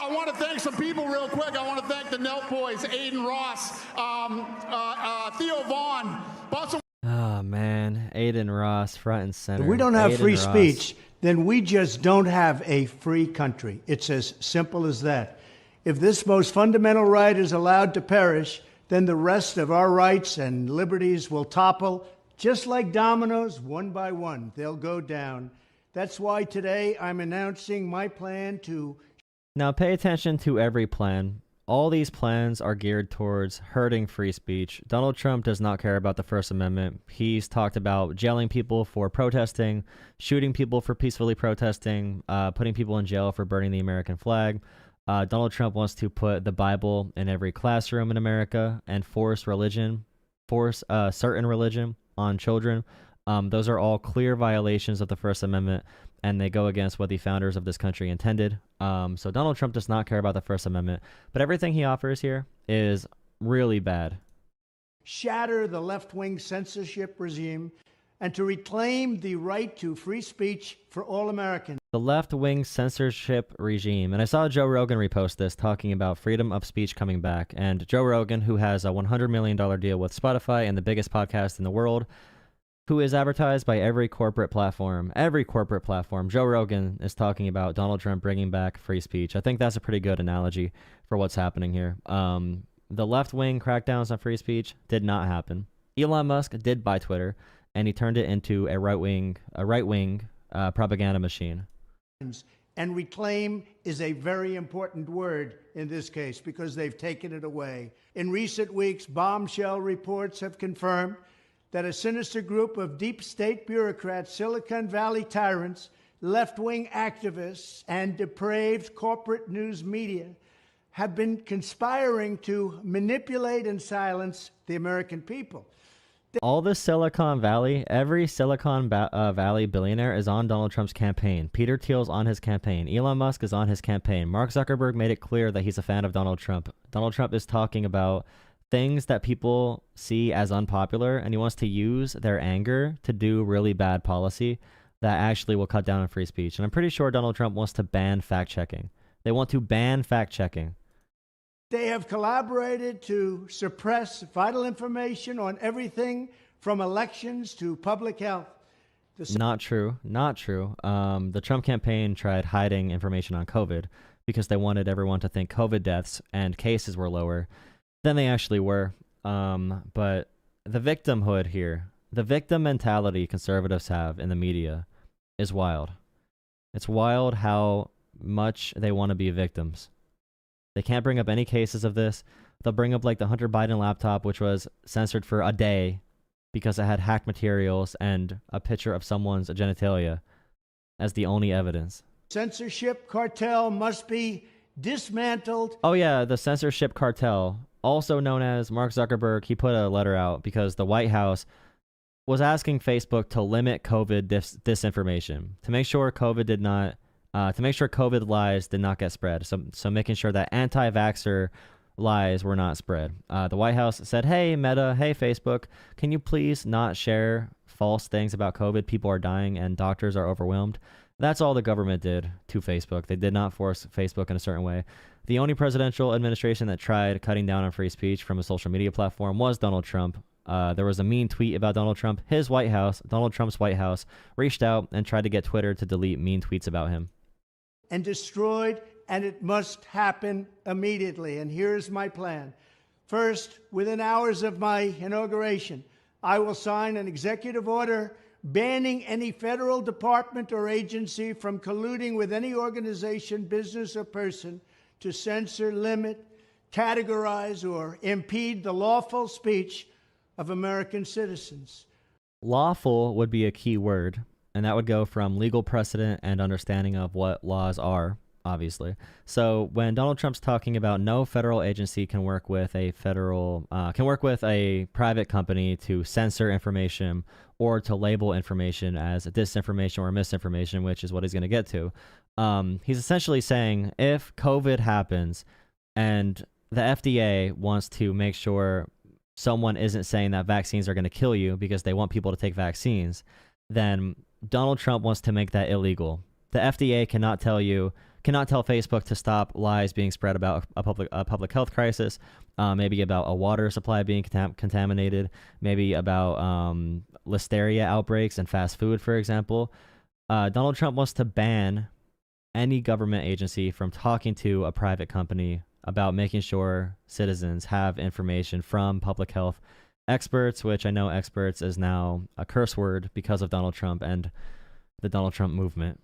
I want to thank some people real quick. I want to thank the Nelt Boys, Aiden Ross, Theo Vaughn, Boston. Oh, man. Aiden Ross, front and center. If we don't have Aiden free Ross. speech, then we just don't have a free country. It's as simple as that. If this most fundamental right is allowed to perish, then the rest of our rights and liberties will topple, just like dominoes, one by one. They'll go down. That's why today I'm announcing my plan to... Now pay attention to every plan. All these plans are geared towards hurting free speech. Donald Trump does not care about the First Amendment. He's talked about jailing people for protesting, shooting people for peacefully protesting, putting people in jail for burning the American flag. Donald Trump wants to put the Bible in every classroom in America and force certain religion on children. Those are all clear violations of the First Amendment, and they go against what the founders of this country intended. So Donald Trump does not care about the First Amendment, but everything he offers here is really bad. Shatter the left-wing censorship regime and to reclaim the right to free speech for all Americans. The left-wing censorship regime. And I saw Joe Rogan repost this talking about freedom of speech coming back. And Joe Rogan, who has a $100 million deal with Spotify and the biggest podcast in the world, who is advertised by every corporate platform. Joe Rogan is talking about Donald Trump bringing back free speech. I think that's a pretty good analogy for what's happening here. The left-wing crackdowns on free speech did not happen. Elon Musk did buy Twitter, and he turned it into a right-wing propaganda machine. And reclaim is a very important word in this case because they've taken it away. In recent weeks, bombshell reports have confirmed that a sinister group of deep state bureaucrats, Silicon Valley tyrants, left-wing activists, and depraved corporate news media have been conspiring to manipulate and silence the American people. All the Silicon Valley, every Silicon Valley billionaire is on Donald Trump's campaign. Peter Thiel's on his campaign. Elon Musk is on his campaign. Mark Zuckerberg made it clear that he's a fan of Donald Trump. Donald Trump is talking about things that people see as unpopular, and he wants to use their anger to do really bad policy that actually will cut down on free speech. And I'm pretty sure Donald Trump wants to ban fact-checking. They want to ban fact-checking. They have collaborated to suppress vital information on everything from elections to public health. Not true. The Trump campaign tried hiding information on COVID because they wanted everyone to think COVID deaths and cases were lower than they actually were. But the victimhood here, the victim mentality conservatives have in the media is wild. It's wild how much they want to be victims. They can't bring up any cases of this. They'll bring up like the Hunter Biden laptop, which was censored for a day because it had hacked materials and a picture of someone's genitalia as the only evidence. Censorship cartel must be dismantled. Oh yeah, the censorship cartel, also known as Mark Zuckerberg, he put a letter out because the White House was asking Facebook to limit COVID disinformation, to make sure COVID lies did not get spread. So making sure that anti-vaxxer lies were not spread. The White House said, hey, Meta, hey, Facebook, can you please not share false things about COVID? People are dying and doctors are overwhelmed. That's all the government did to Facebook. They did not force Facebook in a certain way. The only presidential administration that tried cutting down on free speech from a social media platform was Donald Trump. There was a mean tweet about Donald Trump. His White House, Donald Trump's White House, reached out and tried to get Twitter to delete mean tweets about him. And destroyed, and it must happen immediately. And here's my plan. First, within hours of my inauguration, I will sign an executive order banning any federal department or agency from colluding with any organization, business, or person to censor, limit, categorize, or impede the lawful speech of American citizens. Lawful would be a key word, and that would go from legal precedent and understanding of what laws are, obviously. So when Donald Trump's talking about no federal agency can work with a private company to censor information or to label information as disinformation or misinformation, which is what he's going to get to, he's essentially saying if COVID happens and the FDA wants to make sure someone isn't saying that vaccines are going to kill you because they want people to take vaccines, then Donald Trump wants to make that illegal. The FDA cannot tell you cannot tell Facebook to stop lies being spread about a public health crisis, maybe about a water supply being contaminated, maybe about listeria outbreaks in fast food, for example. Donald Trump wants to ban any government agency from talking to a private company about making sure citizens have information from public health experts, which I know experts is now a curse word because of Donald Trump and the Donald Trump movement.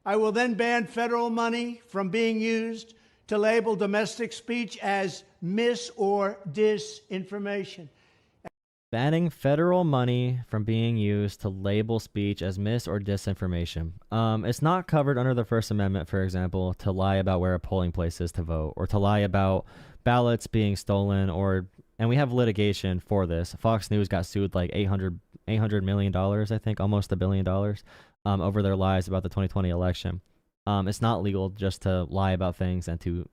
I will then ban federal money from being used to label domestic speech as mis or disinformation. Banning federal money from being used to label speech as mis or disinformation. It's not covered under the First Amendment, for example, to lie about where a polling place is to vote, or to lie about ballots being stolen, and we have litigation for this. Fox News got sued like $800 million, I think, almost $1 billion, over their lies about the 2020 election. It's not legal just to lie about things and to,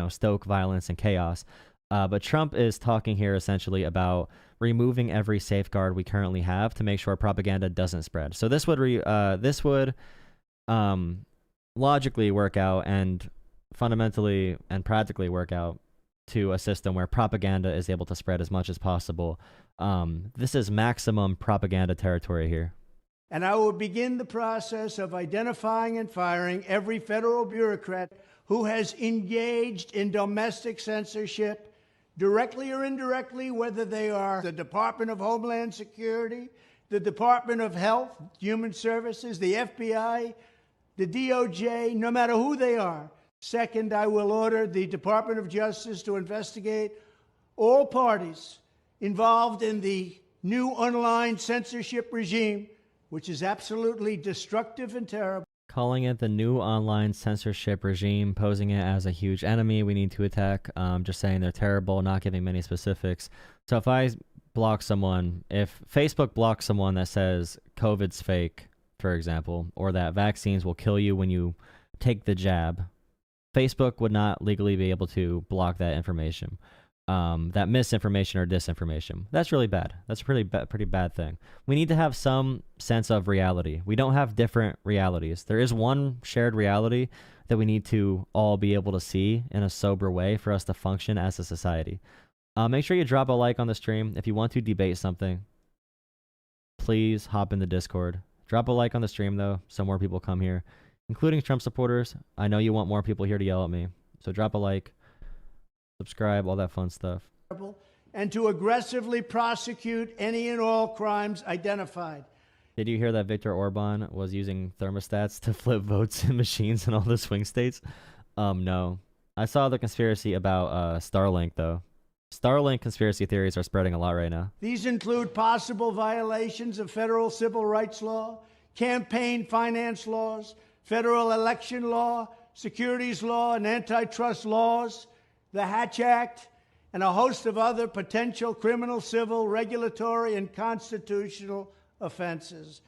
stoke violence and chaos. But Trump is talking here essentially about removing every safeguard we currently have to make sure propaganda doesn't spread. So this would logically work out and fundamentally and practically work out to a system where propaganda is able to spread as much as possible. This is maximum propaganda territory here. And I will begin the process of identifying and firing every federal bureaucrat who has engaged in domestic censorship, directly or indirectly, whether they are the Department of Homeland Security, the Department of Health, Human Services, the FBI, the DOJ, no matter who they are. Second, I will order the Department of Justice to investigate all parties involved in the new online censorship regime, which is absolutely destructive and terrible. Calling it the new online censorship regime, posing it as a huge enemy we need to attack, just saying they're terrible, not giving many specifics. So if I block someone, if Facebook blocks someone that says COVID's fake, for example, or that vaccines will kill you when you take the jab, Facebook would not legally be able to block that information. That misinformation or disinformation. That's really bad. That's a pretty bad thing. We need to have some sense of reality. We don't have different realities. There is one shared reality that we need to all be able to see in a sober way for us to function as a society. Make sure you drop a like on the stream. If you want to debate something, please hop in the Discord. Drop a like on the stream, though, so more people come here, including Trump supporters. I know you want more people here to yell at me, so drop a like. Subscribe, all that fun stuff. And to aggressively prosecute any and all crimes identified. Did you hear that Viktor Orban was using thermostats to flip votes in machines in all the swing states? No. I saw the conspiracy about Starlink, though. Starlink conspiracy theories are spreading a lot right now. These include possible violations of federal civil rights law, campaign finance laws, federal election law, securities law, and antitrust laws, the Hatch Act, and a host of other potential criminal, civil, regulatory, and constitutional offenses.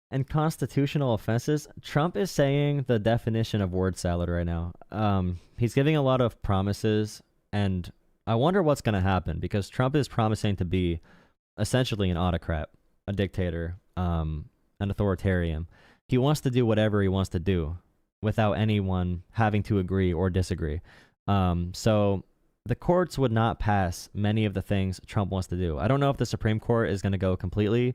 And constitutional offenses? Trump is saying the definition of word salad right now. He's giving a lot of promises, and I wonder what's going to happen, because Trump is promising to be essentially an autocrat, a dictator, an authoritarian. He wants to do whatever he wants to do without anyone having to agree or disagree. So the courts would not pass many of the things Trump wants to do. I don't know if the Supreme Court is going to go completely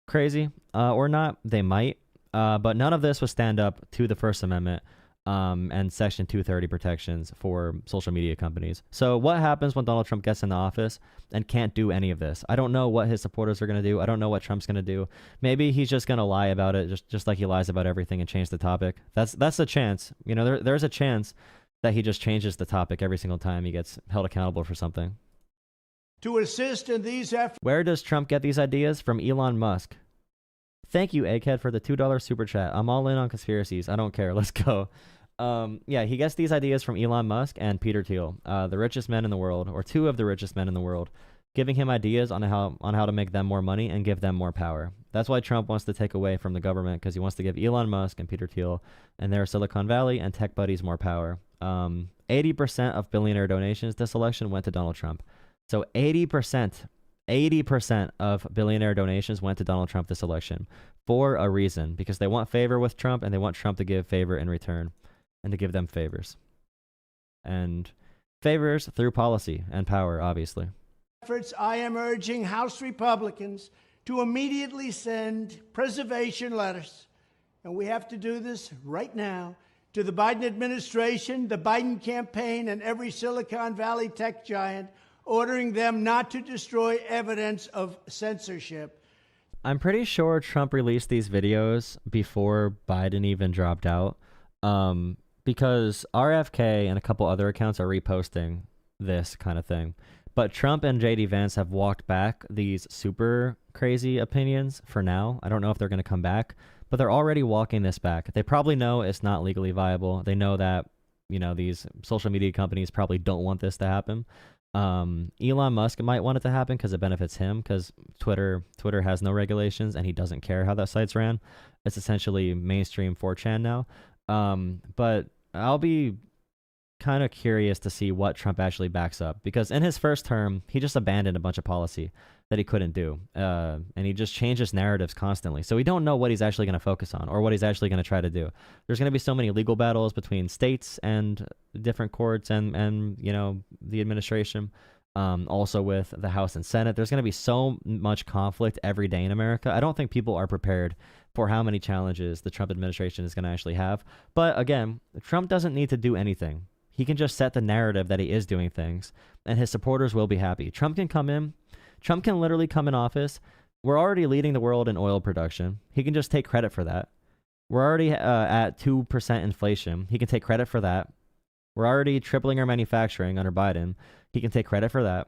crazy or not. They might, but none of this would stand up to the First Amendment and Section 230 protections for social media companies. So what happens when Donald Trump gets into office and can't do any of this? I don't know what his supporters are going to do. I don't know what Trump's going to do. Maybe he's just going to lie about it, just like he lies about everything, and change the topic. That's a chance. There's a chance that he just changes the topic every single time he gets held accountable for something. To assist in these efforts. Where does Trump get these ideas? From Elon Musk. Thank you, Egghead, for the $2 super chat. I'm all in on conspiracies. I don't care. Let's go. Yeah, he gets these ideas from Elon Musk and Peter Thiel, the richest men in the world, or two of the richest men in the world, giving him ideas on how to make them more money and give them more power. That's why Trump wants to take away from the government, because he wants to give Elon Musk and Peter Thiel and their Silicon Valley and tech buddies more power. 80% of billionaire donations this election went to Donald Trump. So 80% 80% of billionaire donations went to Donald Trump this election for a reason, because they want favor with Trump and they want Trump to give favor in return and to give them favors. And favors through policy and power, obviously. Efforts, I am urging House Republicans to immediately send preservation letters, and we have to do this right now, to the Biden administration, the Biden campaign, and every Silicon Valley tech giant, ordering them not to destroy evidence of censorship. I'm pretty sure Trump released these videos before Biden even dropped out, because RFK and a couple other accounts are reposting this kind of thing. But Trump and JD Vance have walked back these super crazy opinions for now. I don't know if they're going to come back, but they're already walking this back. They probably know it's not legally viable. They know that, you know, these social media companies probably don't want this to happen. Elon Musk might want it to happen because it benefits him, because Twitter has no regulations and he doesn't care how that site's ran. It's essentially mainstream 4chan now. But I'll be kind of curious to see what Trump actually backs up, because in his first term, he just abandoned a bunch of policy that he couldn't do. And he just changes narratives constantly. So we don't know what he's actually going to focus on or what he's actually going to try to do. There's going to be so many legal battles between states and different courts and you know, the administration. Also with the House and Senate, there's going to be so much conflict every day in America. I don't think people are prepared for how many challenges the Trump administration is going to actually have. But again, Trump doesn't need to do anything. He can just set the narrative that he is doing things, and his supporters will be happy. Trump can literally come in office. We're already leading the world in oil production. He can just take credit for that. We're already at 2% inflation. He can take credit for that. We're already tripling our manufacturing under Biden. He can take credit for that.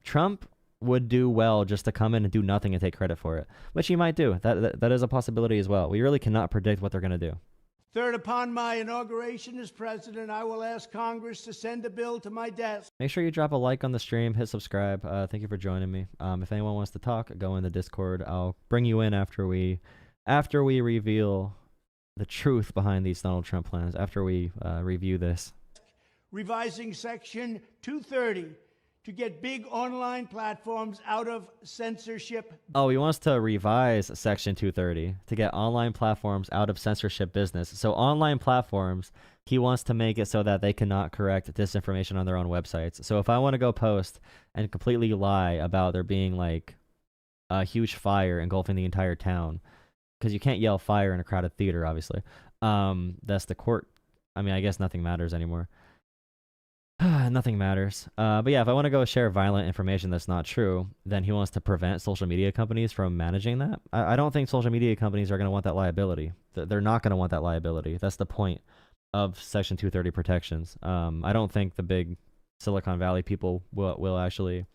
Trump would do well just to come in and do nothing and take credit for it, which he might do. That is a possibility as well. We really cannot predict what they're going to do. Third, upon my inauguration as president, I will ask Congress to send a bill to my desk. Make sure you drop a like on the stream, hit subscribe. Thank you for joining me. If anyone wants to talk, go in the Discord. I'll bring you in after we reveal the truth behind these Donald Trump plans, after we review this. Revising Section 230 to get big online platforms out of censorship. Oh, he wants to revise Section 230 to get online platforms out of censorship business. So online platforms, he wants to make it so that they cannot correct disinformation on their own websites. So if I want to go post and completely lie about there being like a huge fire engulfing the entire town, because you can't yell fire in a crowded theater, obviously. That's the court. I mean, I guess nothing matters anymore. Nothing matters. But yeah, if I want to go share violent information that's not true, then he wants to prevent social media companies from managing that. I don't think social media companies are going to want that liability. They're not going to want that liability. That's the point of Section 230 protections. I don't think the big Silicon Valley people will actually,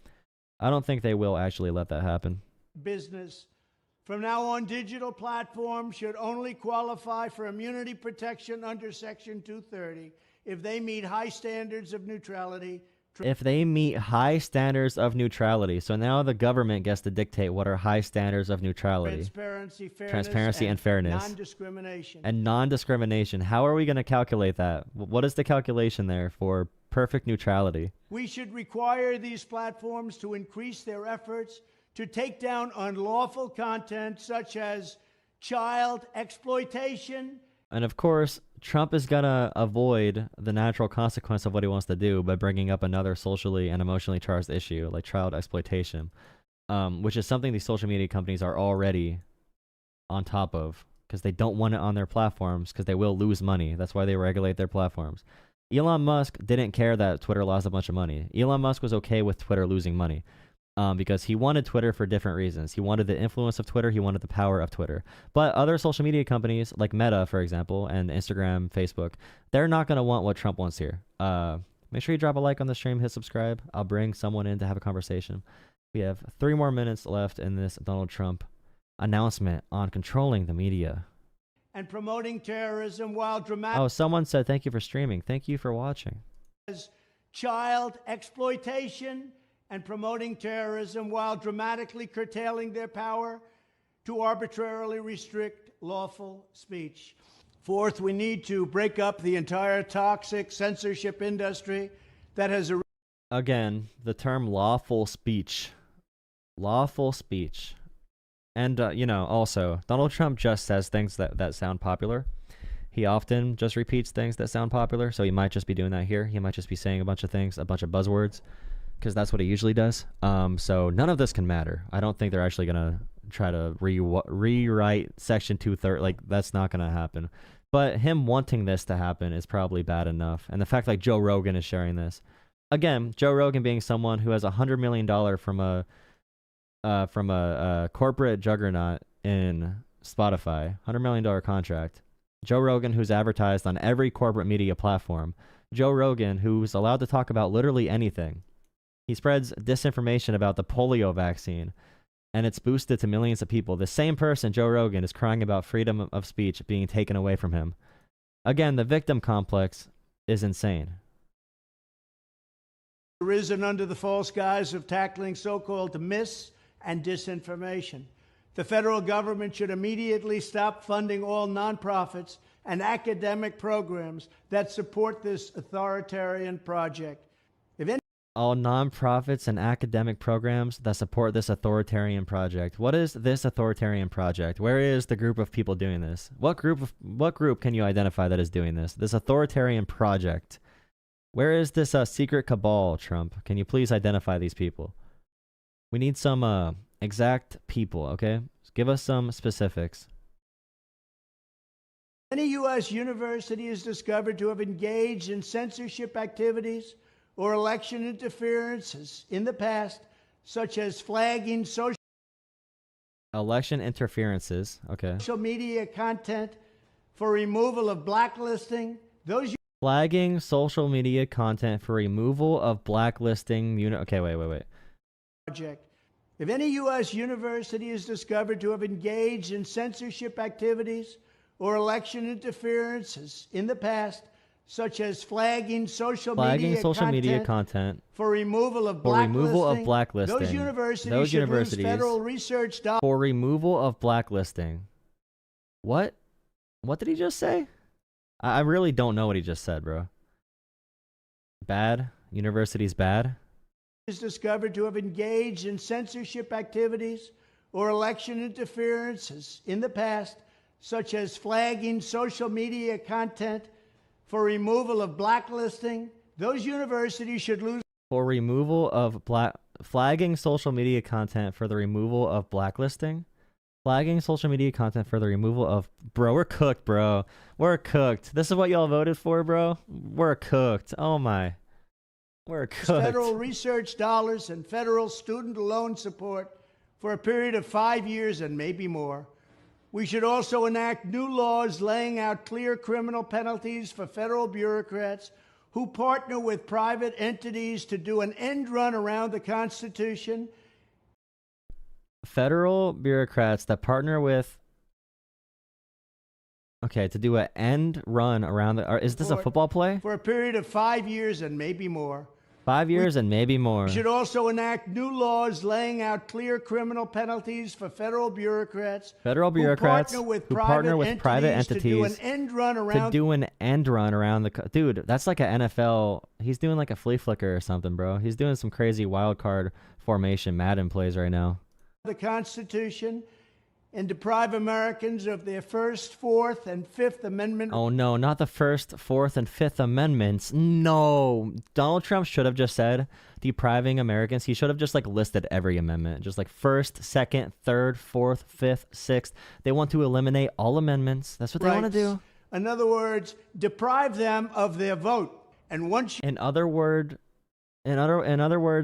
I don't think they will actually let that happen. Business. From now on, digital platforms should only qualify for immunity protection under Section 230 if they meet high standards of neutrality. If they meet high standards of neutrality. So now the government gets to dictate what are high standards of neutrality. Transparency and fairness. Non-discrimination. And non-discrimination. How are we going to calculate that? What is the calculation there for perfect neutrality? We should require these platforms to increase their efforts to take down unlawful content such as child exploitation. And of course, Trump is going to avoid the natural consequence of what he wants to do by bringing up another socially and emotionally charged issue like child exploitation, which is something these social media companies are already on top of because they don't want it on their platforms because they will lose money. That's why they regulate their platforms. Elon Musk didn't care that Twitter lost a bunch of money. Elon Musk was okay with Twitter losing money. Because he wanted Twitter for different reasons. He wanted the influence of Twitter. He wanted the power of Twitter. But other social media companies like Meta, for example, and Instagram, Facebook, they're not going to want what Trump wants here. Make sure you drop a like on the stream, hit subscribe. I'll bring someone in to have a conversation. We have 3 more minutes left in this Donald Trump announcement on controlling the media. And promoting terrorism while dramatic. Oh, someone said thank you for streaming. Thank you for watching. Child exploitation and promoting terrorism while dramatically curtailing their power to arbitrarily restrict lawful speech. Fourth, we need to break up the entire toxic censorship industry that has... Again, the term lawful speech. Lawful speech. And, you know, also, Donald Trump just says things that sound popular. He often just repeats things that sound popular, so he might just be doing that here. He might just be saying a bunch of things, a bunch of buzzwords, because that's what he usually does. So none of this can matter. I don't think they're actually going to try to rewrite Section 230. Like, that's not going to happen. But him wanting this to happen is probably bad enough. And the fact like Joe Rogan is sharing this. Again, Joe Rogan being someone who has $100 million from a corporate juggernaut in Spotify, $100 million contract. Joe Rogan, who's advertised on every corporate media platform. Joe Rogan, who's allowed to talk about literally anything. He spreads disinformation about the polio vaccine, and it's boosted to millions of people. The same person, Joe Rogan, is crying about freedom of speech being taken away from him. Again, the victim complex is insane. Risen under the false guise of tackling so-called mis- and disinformation. The federal government should immediately stop funding all nonprofits and academic programs that support this authoritarian project. All nonprofits and academic programs that support this authoritarian project. What is this authoritarian project? Where is the group of people doing this? What group can you identify that is doing this? This authoritarian project. Where is this secret cabal, Trump? Can you please identify these people? We need some exact people, okay? Give us some specifics. Any U.S. university is discovered to have engaged in censorship activities or election interferences in the past, such as flagging Election interferences, okay. social media content for removal of blacklisting. Flagging social media content for removal of blacklisting. Okay, wait. Project. If any U.S. university is discovered to have engaged in censorship activities or election interferences in the past, such as flagging social media content for removal of blacklisting, those universities should lose federal research dollars. For removal of blacklisting. What? What did he just say? I really don't know what he just said, bro. Bad? University's bad? Is discovered to have engaged in censorship activities or election interferences in the past, such as flagging social media content for removal of blacklisting, those universities should lose. For removal of flagging social media content for the removal of blacklisting? Flagging social media content for the removal of... Bro, we're cooked, bro. We're cooked. This is what y'all voted for, bro? We're cooked. Oh my. We're cooked. Federal research dollars and federal student loan support for a period of 5 years and maybe more. We should also enact new laws laying out clear criminal penalties for federal bureaucrats who partner with private entities to do an end run around the Constitution. Federal bureaucrats that partner with... Okay, to do an end run around the... Is this a football play? For a period of 5 years and maybe more. 5 years and maybe more. We should also enact new laws laying out clear criminal penalties for federal bureaucrats. Federal bureaucrats who partner with private entities to do an end run around the... Dude, that's like an NFL... He's doing like a flea flicker or something, bro. He's doing some crazy wild card formation Madden plays right now. The Constitution and deprive Americans of their First, Fourth, and Fifth Amendment. Oh no, not the First, Fourth, and Fifth Amendments. No. Donald Trump should have just said depriving Americans. He should have just like listed every amendment. Just like First, Second, Third, Fourth, Fifth, Sixth. They want to eliminate all amendments. That's what they want to do. In other words, deprive them of their vote. And once In other words,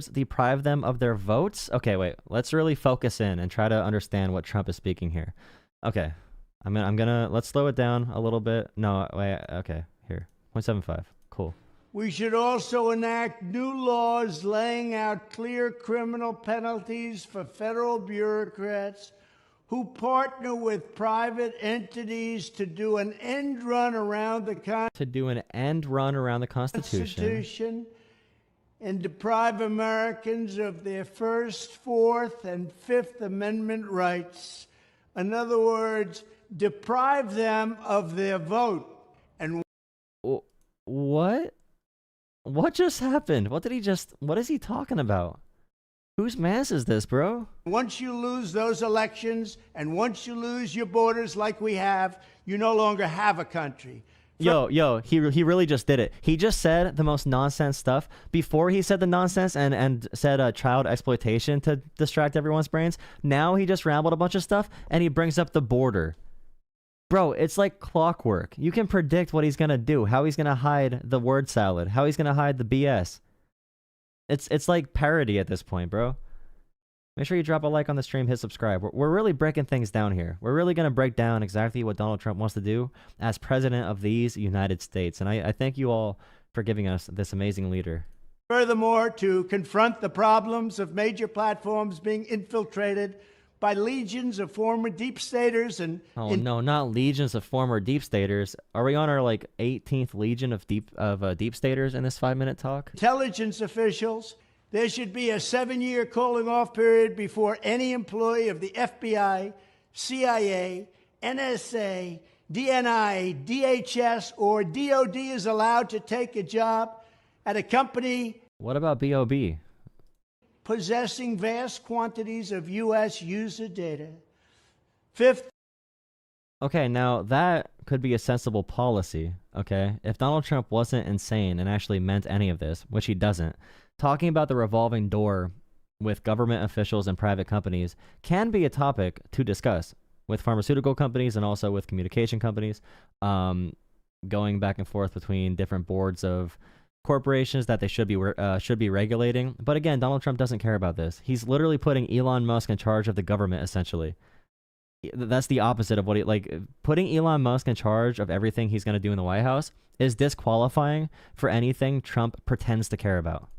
deprive them of their votes? Okay, wait. Let's really focus in and try to understand what Trump is speaking here. Okay. Let's slow it down a little bit. No, wait. Okay, here. 0.75. Cool. We should also enact new laws laying out clear criminal penalties for federal bureaucrats who partner with private entities to do an end run around the Constitution. And deprive Americans of their First, Fourth, and Fifth Amendment rights. In other words, deprive them of their vote. And what? What just happened? What is he talking about? Whose mass is this, bro? Once you lose those elections and once you lose your borders like we have, you no longer have a country. Yo, he really just did it. He just said the most nonsense stuff before he said the nonsense and said child exploitation to distract everyone's brains. Now he just rambled a bunch of stuff and he brings up the border. Bro, it's like clockwork. You can predict what he's gonna do, how he's gonna hide the word salad, how he's gonna hide the BS. It's like parody at this point, bro. Make sure you drop a like on the stream, hit subscribe. We're really breaking things down here. We're really going to break down exactly what Donald Trump wants to do as president of these United States. And I thank you all for giving us this amazing leader. Furthermore, to confront the problems of major platforms being infiltrated by legions of former deep staters and... Oh, no, not legions of former deep staters. Are we on our, 18th legion of deep staters in this 5-minute talk? Intelligence officials. There should be a 7-year cooling off period before any employee of the FBI, CIA, NSA, DNI, DHS, or DOD is allowed to take a job at a company. What about BOB? Possessing vast quantities of U.S. user data. Fifth. Okay, now that could be a sensible policy, okay? If Donald Trump wasn't insane and actually meant any of this, which he doesn't, talking about the revolving door with government officials and private companies can be a topic to discuss with pharmaceutical companies and also with communication companies, going back and forth between different boards of corporations that they should be regulating. But again, Donald Trump doesn't care about this. He's literally putting Elon Musk in charge of the government, essentially. That's the opposite of what putting Elon Musk in charge of everything he's going to do in the White House is disqualifying for anything Trump pretends to care about.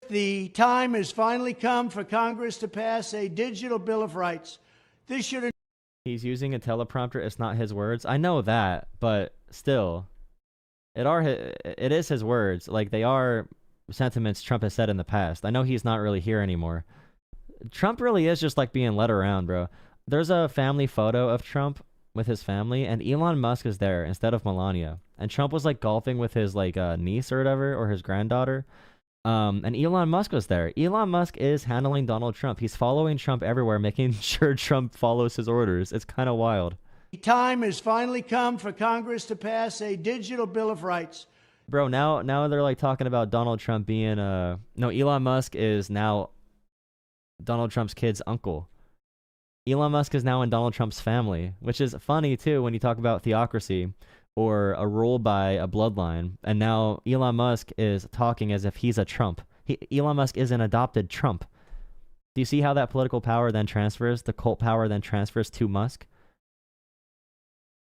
The time has finally come for Congress to pass a digital Bill of Rights. This should... He's using a teleprompter. It's not his words. I know that, but still, it is his words. They are sentiments Trump has said in the past. I know he's not really here anymore. Trump really is just being led around, bro. There's a family photo of Trump with his family, and Elon Musk is there instead of Melania. And Trump was golfing with his niece or whatever, or his granddaughter. And Elon Musk was there. Elon Musk is handling Donald Trump. He's following Trump everywhere, making sure Trump follows his orders. It's kind of wild. The time has finally come for Congress to pass a digital Bill of Rights. Bro, now they're talking about Donald Trump being no, Elon Musk is now Donald Trump's kid's uncle. Elon Musk is now in Donald Trump's family, which is funny too when you talk about theocracy or a rule by a bloodline. And now Elon Musk is talking as if he's a Trump. Elon Musk is an adopted Trump. Do you see how that political power then transfers? The cult power then transfers to Musk?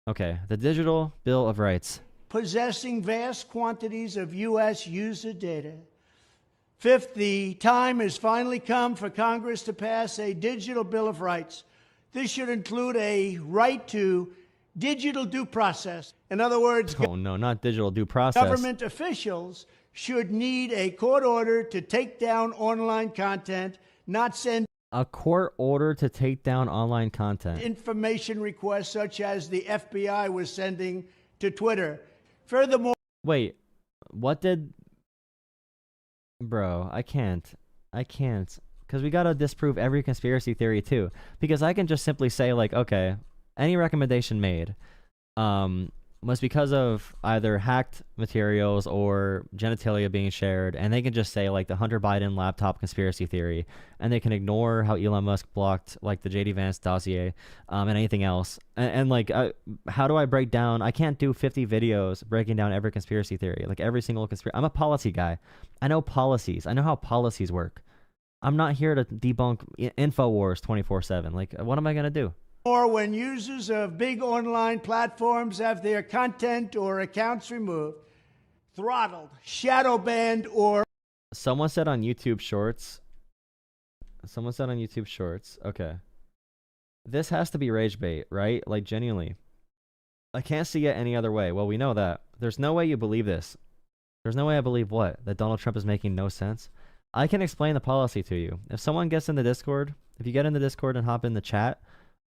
Okay, the digital Bill of Rights. Possessing vast quantities of U.S. user data. Fifth, the time has finally come for Congress to pass a digital Bill of Rights. This should include a right to digital due process. In other words, oh no, not digital due process. Government officials should need a court order to take down online content, not send a court order to take down online content. Information requests such as the FBI was sending to Twitter. Furthermore... Wait, what did... Bro, I can't. Because we gotta disprove every conspiracy theory too. Because I can just simply say okay, any recommendation made was because of either hacked materials or genitalia being shared, and they can just say the Hunter Biden laptop conspiracy theory, and they can ignore how Elon Musk blocked the JD Vance dossier and anything else. And how do I break down? I can't do 50 videos breaking down every conspiracy theory, every single conspiracy. I'm a policy guy. I know policies. I know how policies work. I'm not here to debunk InfoWars 24/7. What am I gonna do? Or when users of big online platforms have their content or accounts removed, throttled, shadow banned, or... Someone said on YouTube Shorts. Okay. This has to be rage bait, right? Genuinely. I can't see it any other way. Well, we know that. There's no way you believe this. There's no way I believe what? That Donald Trump is making no sense? I can explain the policy to you. If someone gets in the Discord, if you get in the Discord and hop in the chat,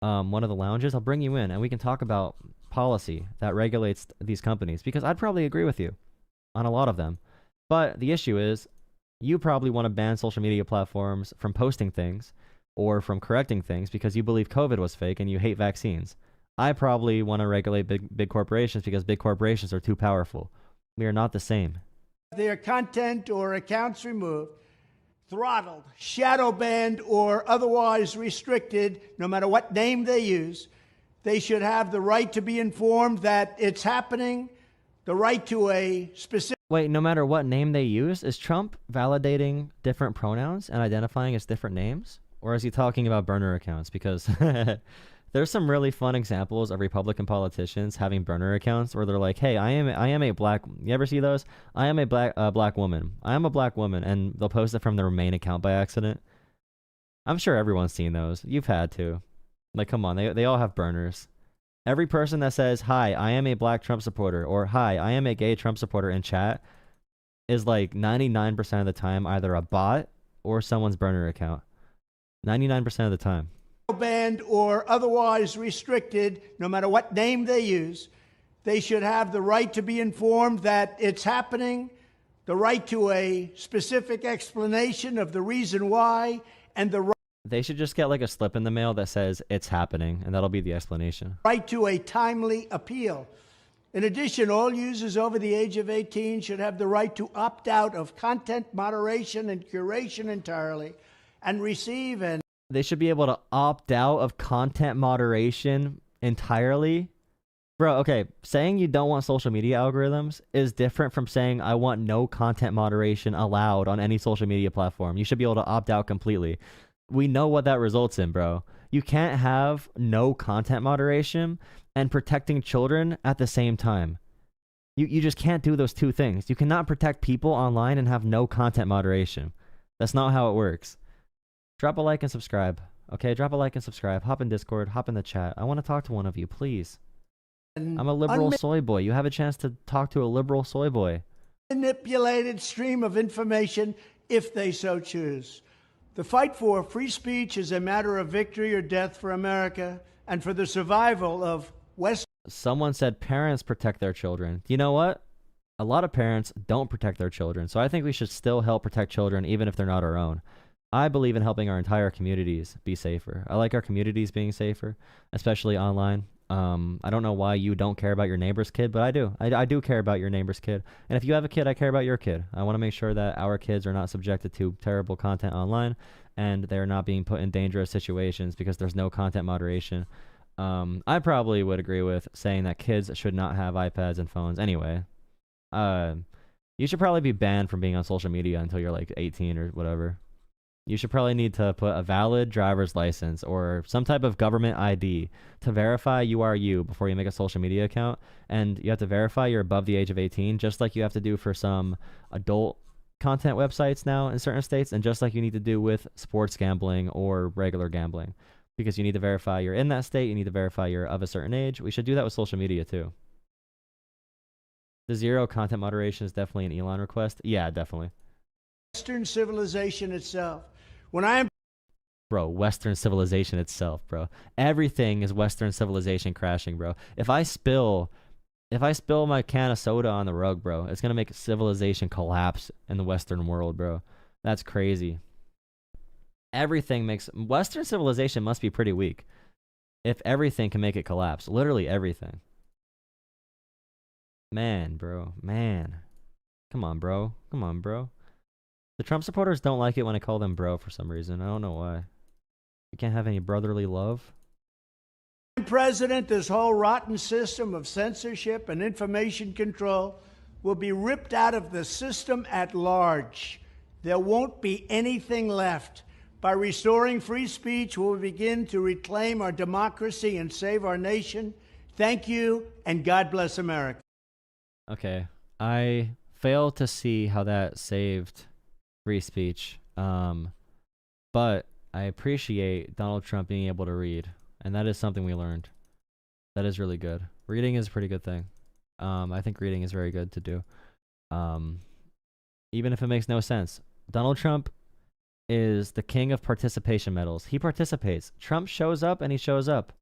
one of the lounges, I'll bring you in and we can talk about policy that regulates these companies, because I'd probably agree with you on a lot of them. But the issue is You probably want to ban social media platforms from posting things or from correcting things because you believe COVID was fake and you hate vaccines. I probably want to regulate big corporations because big corporations are too powerful. We are not the same. Their content or accounts removed, throttled, shadow banned, or otherwise restricted, no matter what name they use. They should have the right to be informed that it's happening, the right to a specific... Wait, no matter what name they use? Is Trump validating different pronouns and identifying as different names? Or is he talking about burner accounts? Because there's some really fun examples of Republican politicians having burner accounts where they're like, hey, I am a black... You ever see those? I am a black woman. I am a black woman. And they'll post it from their main account by accident. I'm sure everyone's seen those. You've had to. Like, come on. They all have burners. Every person that says, hi, I am a black Trump supporter, or hi, I am a gay Trump supporter in chat is like 99% of the time either a bot or someone's burner account. 99% of the time. Banned or otherwise restricted, no matter what name they use. They should have the right to be informed that it's happening, the right to a specific explanation of the reason why, and the They should just get like a slip in the mail that says it's happening, and that'll be the explanation. right to a timely appeal. In addition, all users over the age of 18 should have the right to opt out of content moderation and curation entirely and receive and... They should be able to opt out of content moderation entirely. Bro, okay, saying you don't want social media algorithms is different from saying I want no content moderation allowed on any social media platform. You should be able to opt out completely. We know what that results in, bro. You can't have no content moderation and protecting children at the same time. You just can't do those two things. You cannot protect people online and have no content moderation. That's not how it works. Drop a like and subscribe. Okay, drop a like and subscribe. Hop in Discord, hop in the chat. I want to talk to one of you, please. I'm a liberal soy boy. You have a chance to talk to a liberal soy boy. Manipulated stream of information if they so choose. The fight for free speech is a matter of victory or death for America and for the survival of West. Someone said parents protect their children. You know what? A lot of parents don't protect their children. So I think we should still help protect children even if they're not our own. I believe in helping our entire communities be safer. I like our communities being safer, especially online. I don't know why you don't care about your neighbor's kid, but I do. I do care about your neighbor's kid. And if you have a kid, I care about your kid. I want to make sure that our kids are not subjected to terrible content online and they're not being put in dangerous situations because there's no content moderation. I probably would agree with saying that kids should not have iPads and phones anyway. You should probably be banned from being on social media until you're like 18 or whatever. You should probably need to put a valid driver's license or some type of government ID to verify you are you before you make a social media account. And you have to verify you're above the age of 18, just like you have to do for some adult content websites now in certain states, and just like you need to do with sports gambling or regular gambling. Because you need to verify you're in that state, you need to verify you're of a certain age. We should do that with social media too. The zero content moderation is definitely an Elon request. Yeah, definitely. Western civilization itself. When I am... Bro, Western civilization itself, bro. Everything is Western civilization crashing, bro. If I spill my can of soda on the rug, bro, it's gonna make civilization collapse in the Western world, bro. That's crazy. Everything makes... Western civilization must be pretty weak if everything can make it collapse. Literally everything. Man, bro. Man. Come on, bro. Come on, bro. The Trump supporters don't like it when I call them bro for some reason. I don't know why. We can't have any brotherly love. President, this whole rotten system of censorship and information control will be ripped out of the system at large. There won't be anything left. By restoring free speech, we'll begin to reclaim our democracy and save our nation. Thank you, and God bless America. Okay. I fail to see how that saved free speech. But I appreciate Donald Trump being able to read. And that is something we learned. That is really good. Reading is a pretty good thing. I think reading is very good to do. Even if it makes no sense. Donald Trump is the king of participation medals. He participates. Trump shows up and he shows up.